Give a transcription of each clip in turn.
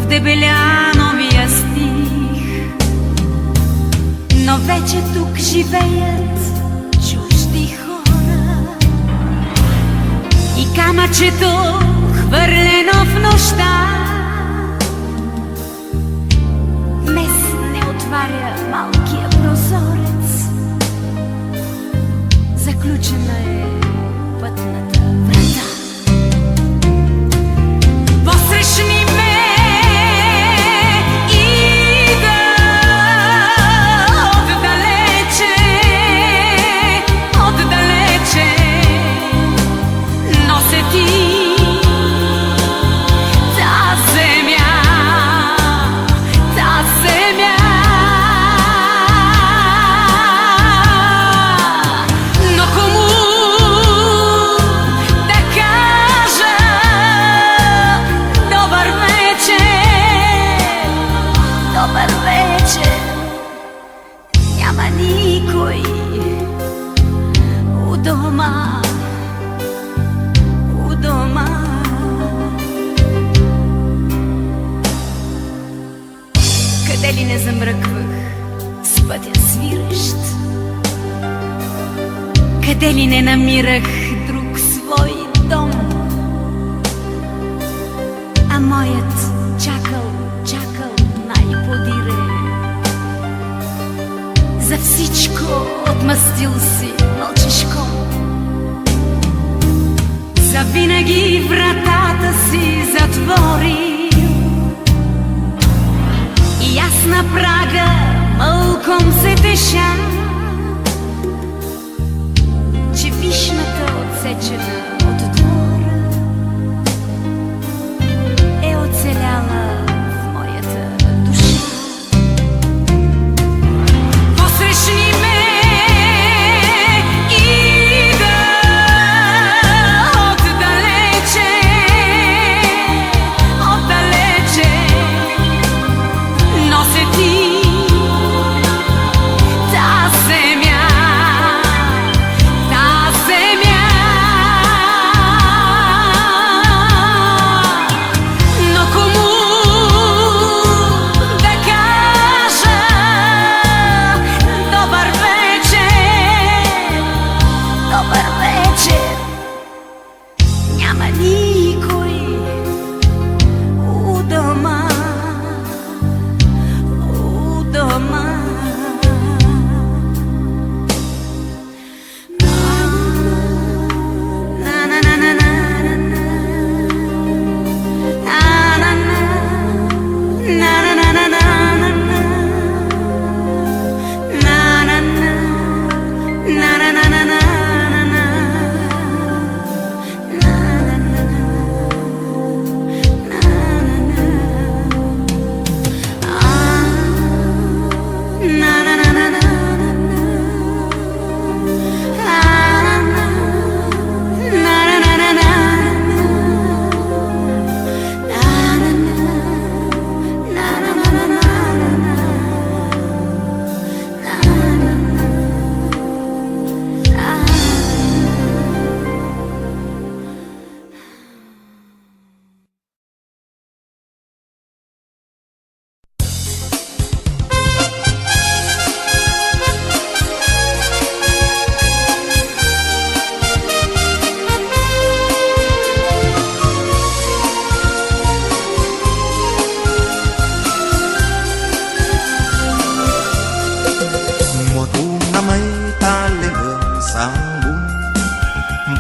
вдебеля новия стих, но вече тук живеят чужди хора и камъчето, хвърлено в нощта, днес не отваря малкия прозорец. Заключена е пътната врата. Посрещни ме идва отдалече, отдалече, нося ти та земя, та земя. Но кому да кажа добър вечер, добър вечер? Няма никой у дома, у дома. Къде ли не замръквах с пътя свирещ, къде ли не намирах друг свой дом, а моят чакал, чакал най-подире. За всичко отмъстил си мълчешко, завинаги вратата си затворил. И аз на прага мълком се теша, че вишната отсечена от двора е оцеляла в моята душа. Посрещни ме идва отдалече, отдалече, нося ти та земя, та земя. Но кому да кажа добър вечер, добър вечер? Няма никой у дома, у дома. На на на на на на на на на на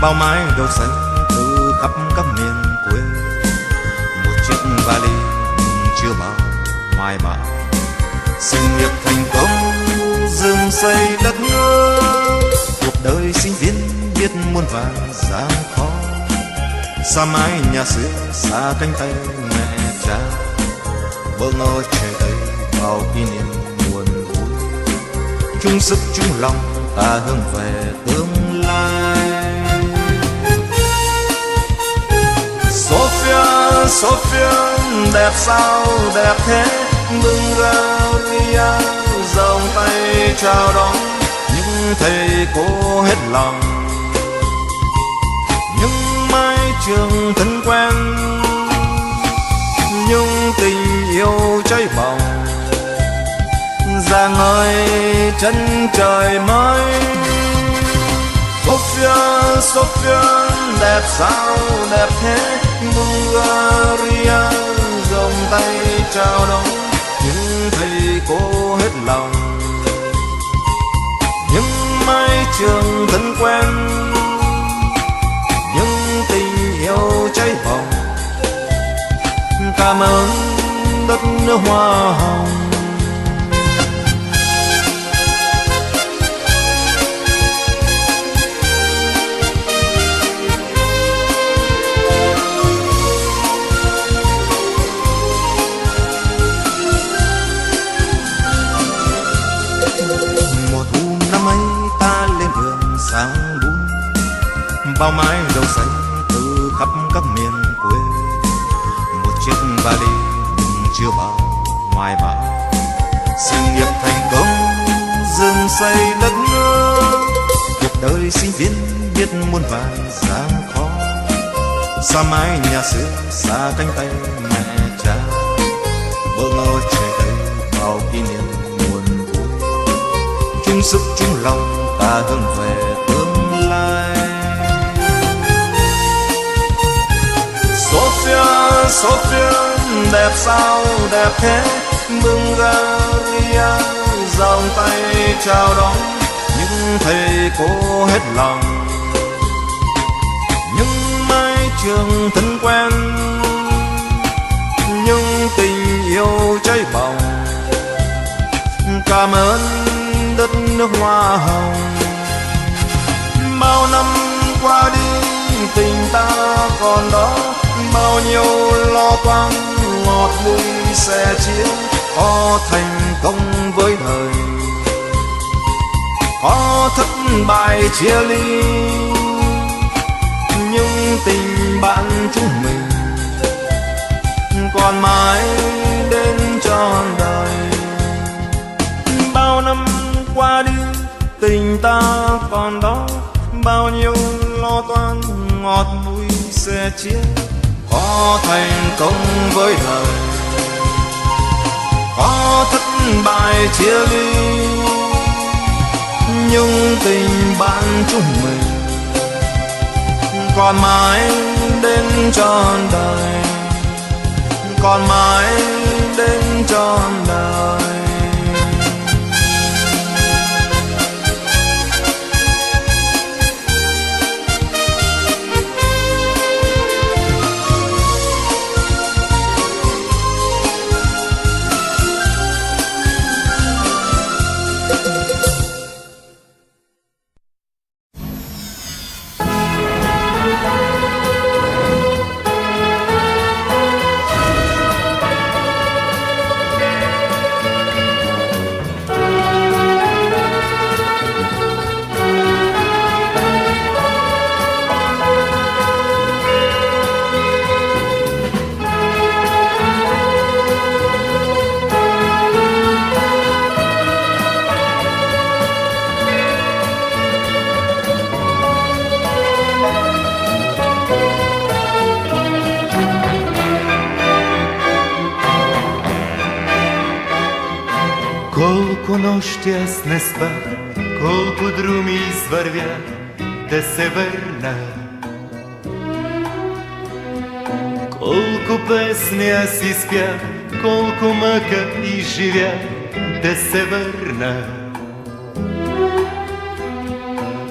bao mái đầu xanh từ khắp các miền quê. Một chiếc vali chưa bao mai mãi, sự nghiệp thành công dựng xây đất nước. Cuộc đời sinh viên biết muôn vàn gian khó, xa mái nhà xưa xa cánh tay mẹ cha, vỡ ngỡ trời tây bao kỷ niệm buồn vui. Chung sức chung lòng ta hướng về tương lai. Sofia, Sofia đẹp sao đẹp thế, Bulgaria rộng tay chào đón những thầy cô hết lòng, những mái trường thân quen, những tình yêu cháy bỏng. Giang ơi chân trời mới, Sofia, Sofia đẹp sao đẹp thế. Bulgaria rộng tay chào đón những thầy cô hết lòng, những mái trường thân quen, những tình yêu cháy bỏng. Cảm ơn đất nước hoa hồng. Mùa thu năm ấy ta lên đường sang bún, bao mái đầu xanh từ khắp các miền quê. Một chiếc vali nhưng chưa bao ngoài bão, sự nghiệp thành công dừng xây đất nước. Cuộc đời sinh viên biết muôn vàn gian khó, xa mái nhà xưa xa cánh tay mẹ cha. Bỡ ngỡ trời đây bao kỷ niệm buồn vui, chung sức chung lòng ta hướng về tương lai. Sofia, Sofia đẹp sao đẹp thế. Bulgaria giang tay chào đón những thầy cô hết lòng, những mái trường thân quen, những tình yêu cháy bỏng. Cảm ơn đất nước hoa hồng. Bao năm qua đi tình ta còn đó, bao nhiêu lo toan ngọt bùi sẻ chia. Có thành công với đời, có thất bại chia ly, nhưng tình bạn chúng mình còn mãi đến trọn đời. Bao năm qua đi tình ta còn đó, bao nhiêu lo toan ngọt bùi sẻ chia. Có thành công với đời, có thất bại chia ly, nhưng tình bạn chúng mình còn mãi đến trọn đời, còn mãi đến trọn đời. Колко нощи аз не спах, колко друми извървях да се върна. Колко песни аз изпях, колко мъка изживях да се върна.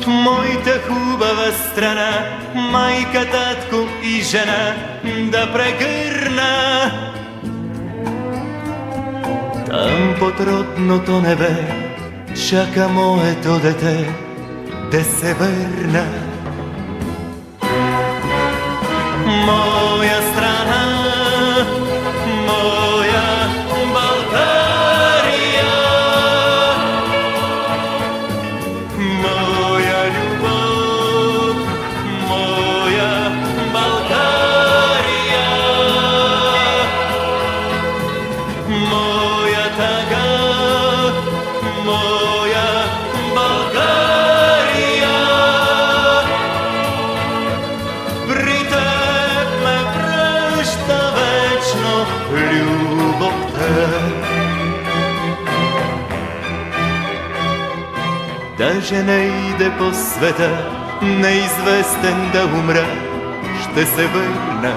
Моята хубава страна, майка, татко и жена да прегърна. Там под родното небе чака моето дете да се върна. Моя страна, моя България, моя любов, моя България, моя тъга, моя България. При теб ме Даже не иде по света, неизвестен да умра, ще се върна.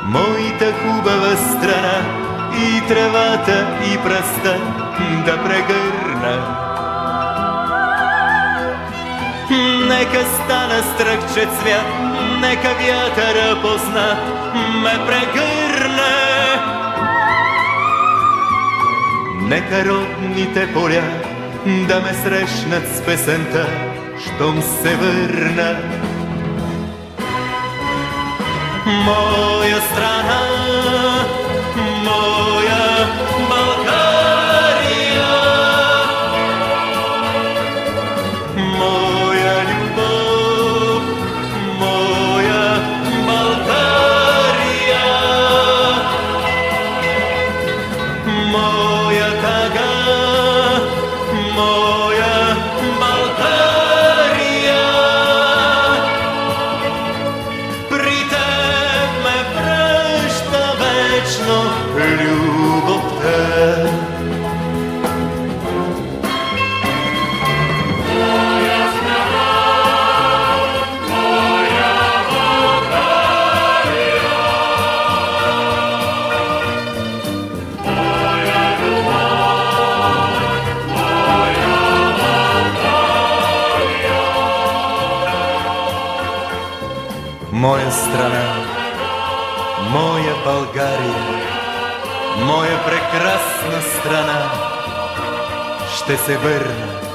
Моята хубава страна, и тревата, и пръста да прегърна. Нека стана стръкче цвят, нека вятъра познат ме прегърне. Нека родните поля да ме срещнат с песента, щом се върна. Моя страна, моя България, моя любов, моя България, моя тъга, моя България. При теб ме връща вечно любовта. Моя страна, моя България, моя прекрасна страна, ще се върна.